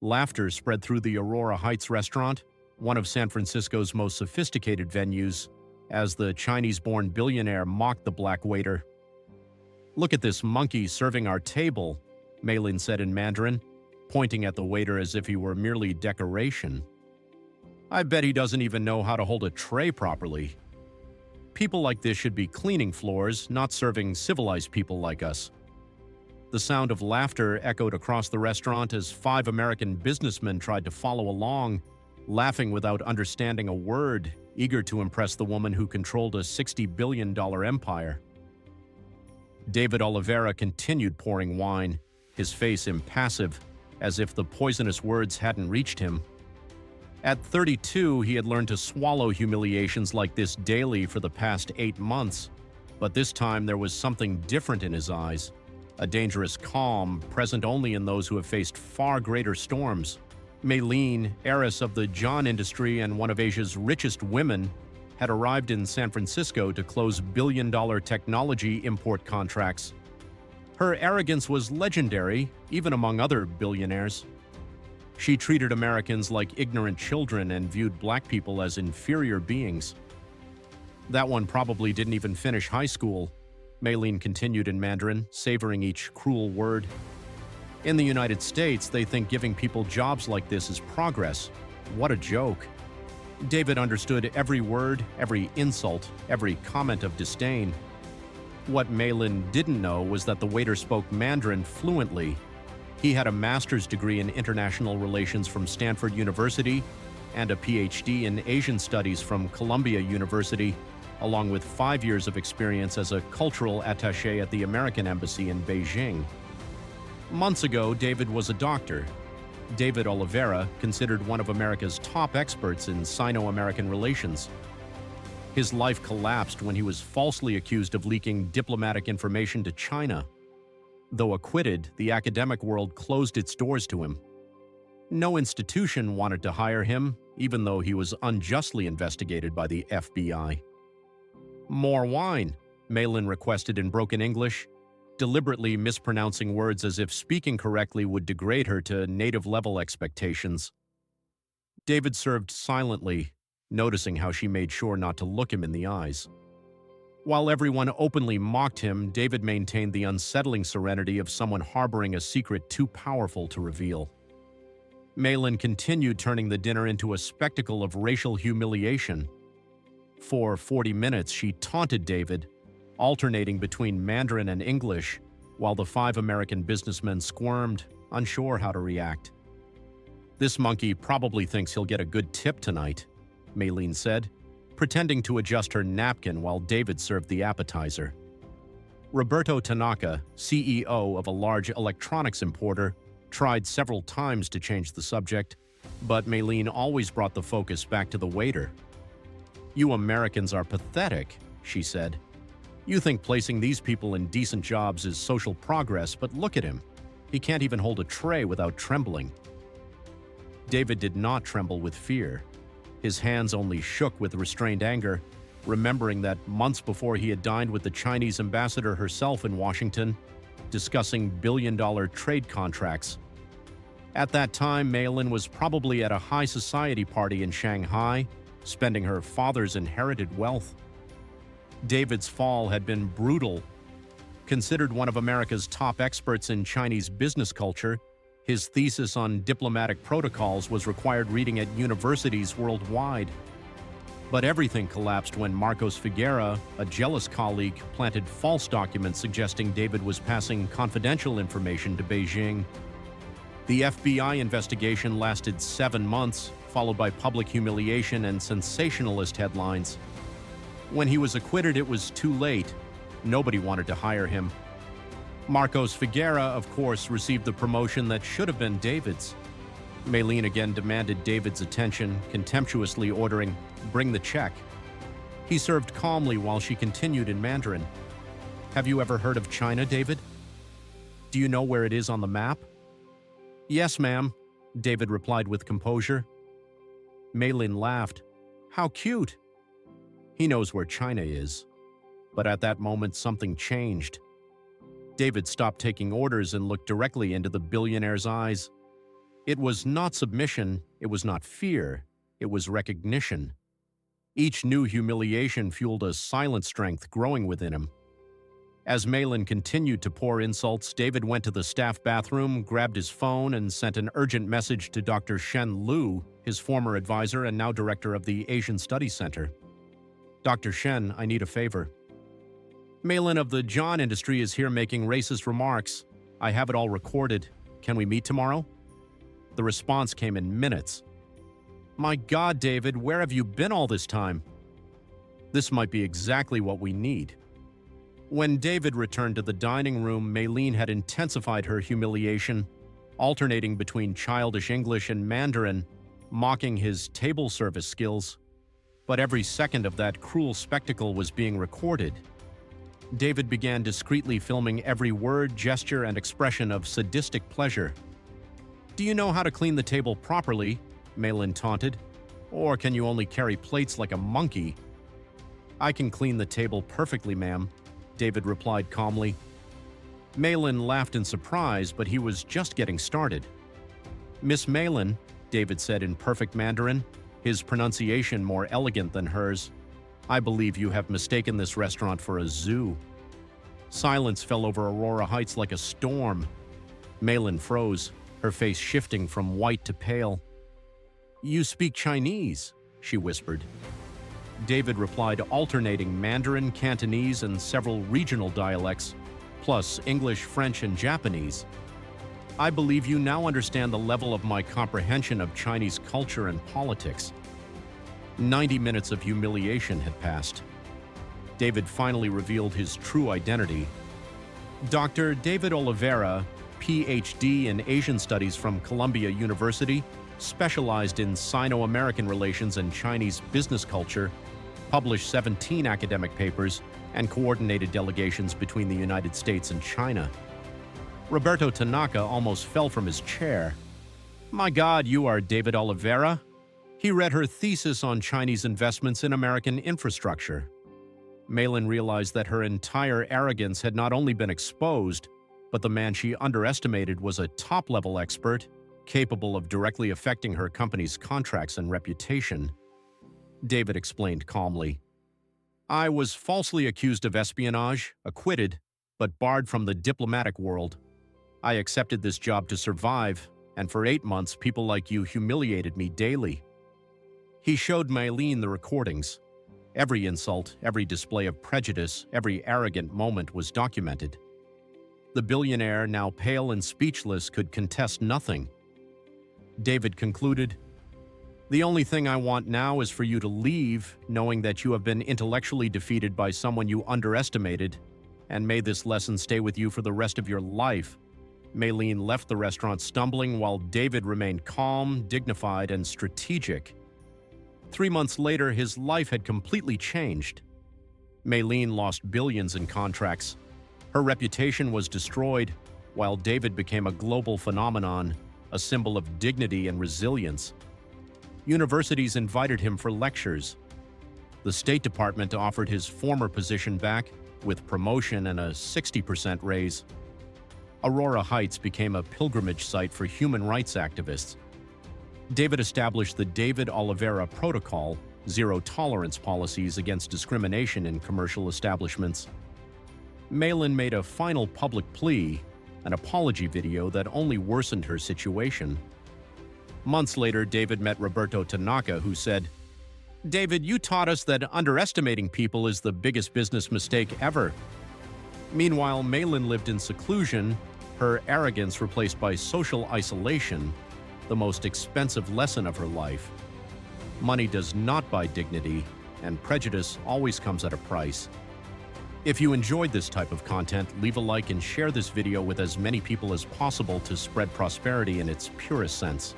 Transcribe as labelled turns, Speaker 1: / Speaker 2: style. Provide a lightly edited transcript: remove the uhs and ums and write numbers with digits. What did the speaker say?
Speaker 1: Laughter spread through the Aurora Heights restaurant, one of San Francisco's most sophisticated venues, as the Chinese-born billionaire mocked the black waiter. "Look at this monkey serving our table," Malin said in Mandarin, pointing at the waiter as if he were merely decoration. "I bet he doesn't even know how to hold a tray properly. People like this should be cleaning floors, not serving civilized people like us." The sound of laughter echoed across the restaurant as 5 American businessmen tried to follow along, laughing without understanding a word, eager to impress the woman who controlled a $60 billion empire. David Oliveira continued pouring wine, his face impassive, as if the poisonous words hadn't reached him. At 32, he had learned to swallow humiliations like this daily for the past 8 months, but this time there was something different in his eyes, a dangerous calm present only in those who have faced far greater storms. Malin, heiress of the John industry and one of Asia's richest women, had arrived in San Francisco to close billion-dollar technology import contracts. Her arrogance was legendary, even among other billionaires. She treated Americans like ignorant children and viewed black people as inferior beings. "That one probably didn't even finish high school," Malin continued in Mandarin, savoring each cruel word. "In the United States, they think giving people jobs like this is progress. What a joke." David understood every word, every insult, every comment of disdain. What Malin didn't know was that the waiter spoke Mandarin fluently. He had a master's degree in international relations from Stanford University and a PhD in Asian studies from Columbia University, along with 5 years of experience as a cultural attaché at the American Embassy in Beijing. Months ago, David was a doctor. David Oliveira, considered one of America's top experts in Sino-American relations. His life collapsed when he was falsely accused of leaking diplomatic information to China. Though acquitted, the academic world closed its doors to him. No institution wanted to hire him, even though he was unjustly investigated by the FBI. "More wine," Malin requested in broken English, deliberately mispronouncing words as if speaking correctly would degrade her to native-level expectations. David served silently, noticing how she made sure not to look him in the eyes. While everyone openly mocked him, David maintained the unsettling serenity of someone harboring a secret too powerful to reveal. Malin continued turning the dinner into a spectacle of racial humiliation. For 40 minutes, she taunted David, alternating between Mandarin and English, while the 5 American businessmen squirmed, unsure how to react. "This monkey probably thinks he'll get a good tip tonight," Malin said, pretending to adjust her napkin while David served the appetizer. Roberto Tanaka, CEO of a large electronics importer, tried several times to change the subject, but Malin always brought the focus back to the waiter. "You Americans are pathetic," she said. "You think placing these people in decent jobs is social progress, but look at him. He can't even hold a tray without trembling." David did not tremble with fear. His hands only shook with restrained anger, remembering that months before he had dined with the Chinese ambassador herself in Washington, discussing billion-dollar trade contracts. At that time, Malin was probably at a high society party in Shanghai, spending her father's inherited wealth. David's fall had been brutal. Considered one of America's top experts in Chinese business culture, his thesis on diplomatic protocols was required reading at universities worldwide. But everything collapsed when Marcos Figuera, a jealous colleague, planted false documents suggesting David was passing confidential information to Beijing. The FBI investigation lasted 7 months, followed by public humiliation and sensationalist headlines. When he was acquitted, it was too late. Nobody wanted to hire him. Marcos Figuera, of course, received the promotion that should have been David's. Malin again demanded David's attention, contemptuously ordering, "Bring the check." He served calmly while she continued in Mandarin. "Have you ever heard of China, David? Do you know where it is on the map?" "Yes, ma'am," David replied with composure. Malin laughed. "How cute!" He knows where China is. But at that moment, something changed. David stopped taking orders and looked directly into the billionaire's eyes. It was not submission, it was not fear, it was recognition. Each new humiliation fueled a silent strength growing within him. As Malin continued to pour insults, David went to the staff bathroom, grabbed his phone, and sent an urgent message to Dr. Shen Liu, his former advisor and now director of the Asian Studies Center. "Dr. Shen, I need a favor. Malin of the John industry is here making racist remarks. I have it all recorded. Can we meet tomorrow?" The response came in minutes. "My God, David, where have you been all this time?" This might be exactly what we need. When David returned to the dining room, Malin had intensified her humiliation, alternating between childish English and Mandarin, mocking his table service skills. But every second of that cruel spectacle was being recorded. David began discreetly filming every word, gesture, and expression of sadistic pleasure. "Do you know how to clean the table properly?" Malin taunted. "Or can you only carry plates like a monkey?" "I can clean the table perfectly, ma'am," David replied calmly. Malin laughed in surprise, but he was just getting started. "Miss Malin," David said in perfect Mandarin, his pronunciation more elegant than hers, "I believe you have mistaken this restaurant for a zoo." Silence fell over Aurora Heights like a storm. Malin froze, her face shifting from white to pale. "You speak Chinese," she whispered. David replied, alternating Mandarin, Cantonese, and several regional dialects, plus English, French, and Japanese. "I believe you now understand the level of my comprehension of Chinese culture and politics." 90 minutes of humiliation had passed. David finally revealed his true identity. Dr. David Oliveira, Ph.D. in Asian Studies from Columbia University, specialized in Sino-American relations and Chinese business culture, published 17 academic papers, and coordinated delegations between the United States and China. Roberto Tanaka almost fell from his chair. "My God, you are David Oliveira?" He read her thesis on Chinese investments in American infrastructure. Malin realized that her entire arrogance had not only been exposed, but the man she underestimated was a top-level expert, capable of directly affecting her company's contracts and reputation. David explained calmly. "I was falsely accused of espionage, acquitted, but barred from the diplomatic world. I accepted this job to survive, and for 8 months people like you humiliated me daily." He showed Malin the recordings. Every insult, every display of prejudice, every arrogant moment was documented. The billionaire, now pale and speechless, could contest nothing. David concluded, "The only thing I want now is for you to leave, knowing that you have been intellectually defeated by someone you underestimated, and may this lesson stay with you for the rest of your life." Malin left the restaurant stumbling while David remained calm, dignified, and strategic. 3 months later, his life had completely changed. Malin lost billions in contracts. Her reputation was destroyed, while David became a global phenomenon, a symbol of dignity and resilience. Universities invited him for lectures. The State Department offered his former position back, with promotion and a 60% raise. Aurora Heights became a pilgrimage site for human rights activists. David established the David Oliveira Protocol, zero-tolerance policies against discrimination in commercial establishments. Malin made a final public plea, an apology video that only worsened her situation. Months later, David met Roberto Tanaka, who said, "David, you taught us that underestimating people is the biggest business mistake ever." Meanwhile, Malin lived in seclusion, her arrogance replaced by social isolation, the most expensive lesson of her life. Money does not buy dignity, and prejudice always comes at a price. If you enjoyed this type of content, leave a like and share this video with as many people as possible to spread prosperity in its purest sense.